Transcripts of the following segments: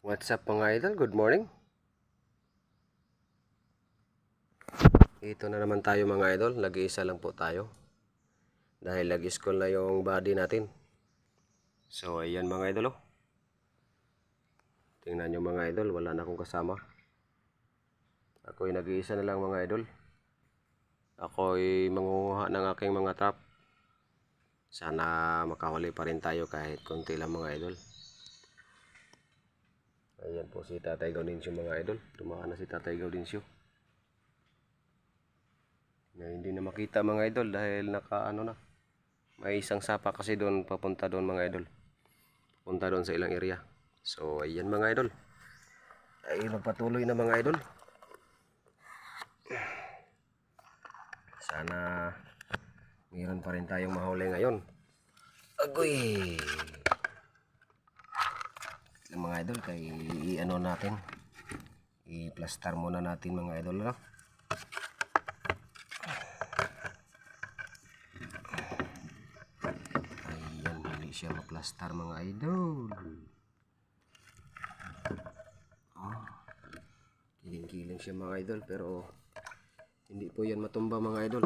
What's up mga idol? Good morning. Ito na naman tayo mga idol. Nag-iisa lang po tayo. Dahil nag-school na yung body natin. So ayan mga idol oh. Tingnan nyo mga idol. Wala na akong kasama. Ako'y nag-iisa na lang mga idol. Ako'y mangunguha ng aking mga trap. Sana makahuli pa rin tayo kahit konti lang mga idol. Ayan po si Tatay Gaudencio mga idol. Tumahan na si Tatay Gaudencio. Na hindi na makita mga idol dahil na. May isang sapa kasi doon papunta doon mga idol. Punta doon sa ilang area. So ayan mga idol. Ay magpatuloy na mga idol. Sana mayroon pa rin tayong mahuli ngayon. Agoy! Mga idol kay ano natin. I-plaster muna natin mga idol no? Ayan, hindi siya ma-plaster mga idol. Oh, kiling-kiling siya mga idol pero hindi po yan matumba mga idol.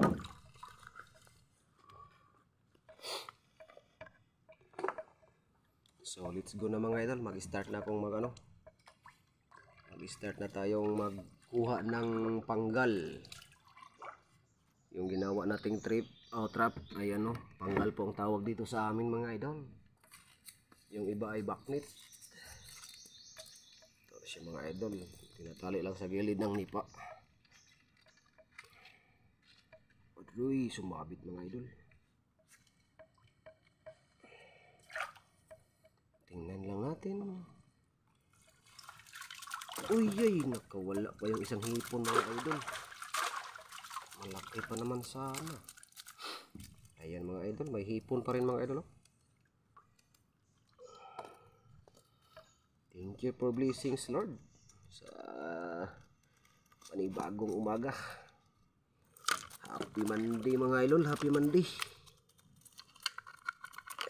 So let's go na mga idol. Mag-start na akong mag-start na tayong magkuha ng panggal. Yung ginawa nating trap. Ayan o, panggal po ang tawag dito sa amin mga idol. Yung iba ay baknit. Ito siya mga idol. Tinatali lang sa gilid ng nipa. Aduy, sumabit mga idol. Tingnan lang natin. Uy, ay, nakawala pa yung isang hipon mga idol. Malaki pa naman sana. Ayan mga idol, may hipon pa rin mga idol. Oh. Thank you for blessings Lord. Sa panibagong umaga. Happy Monday mga idol, happy Monday.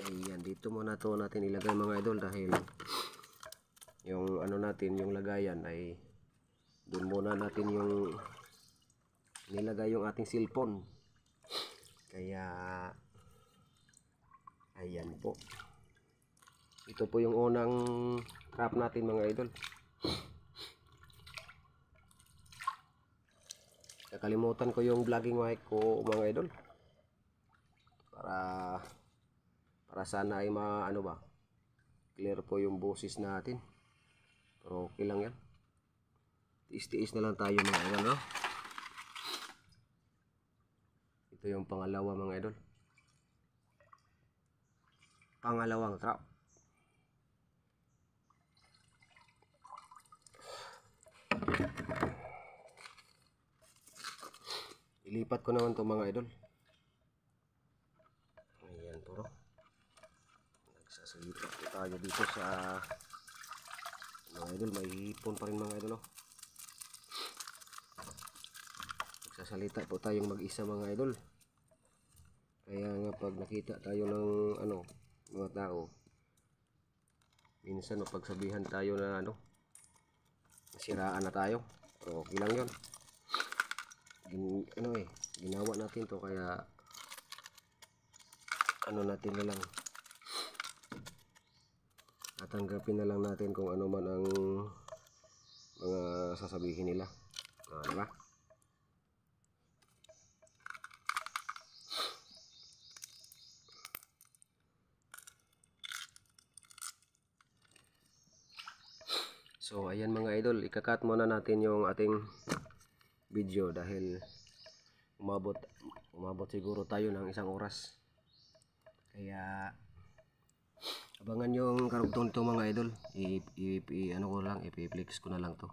Ayan, dito muna to natin ilagay mga idol dahil yung natin, yung lagayan ay doon muna natin yung nilagay yung ating cellphone. Kaya ayan po. Ito po yung unang trap natin mga idol. Nakalimutan ko yung vlogging mic ko mga idol. Para sana ay clear po yung boses natin. Pero okay lang yan. Tiis-tiis na lang tayo mga idol no? Ito yung pangalawa mga idol. Pangalawang trap. Ilipat ko naman to mga idol. Ayan po. Nagsasalita po tayo dito sa mga idol. May hipon pa rin mga idol. Oh. Nagsasalita po tayong mag-isa mga idol. Kaya nga pag nakita tayo ng mga tao, minsan mapagsabihan tayo na nasiraan na tayo. Pero okay lang yun. Ginawa natin to kaya natin na lang. Tatanggapin na lang natin kung ano man ang mga sasabihin nila. Diba? So ayan mga idol, ikakat muna natin yung ating video dahil umabot siguro tayo ng 1 oras. Kaya abangan yung karugtong nito mga idol. I-flex ko na lang to.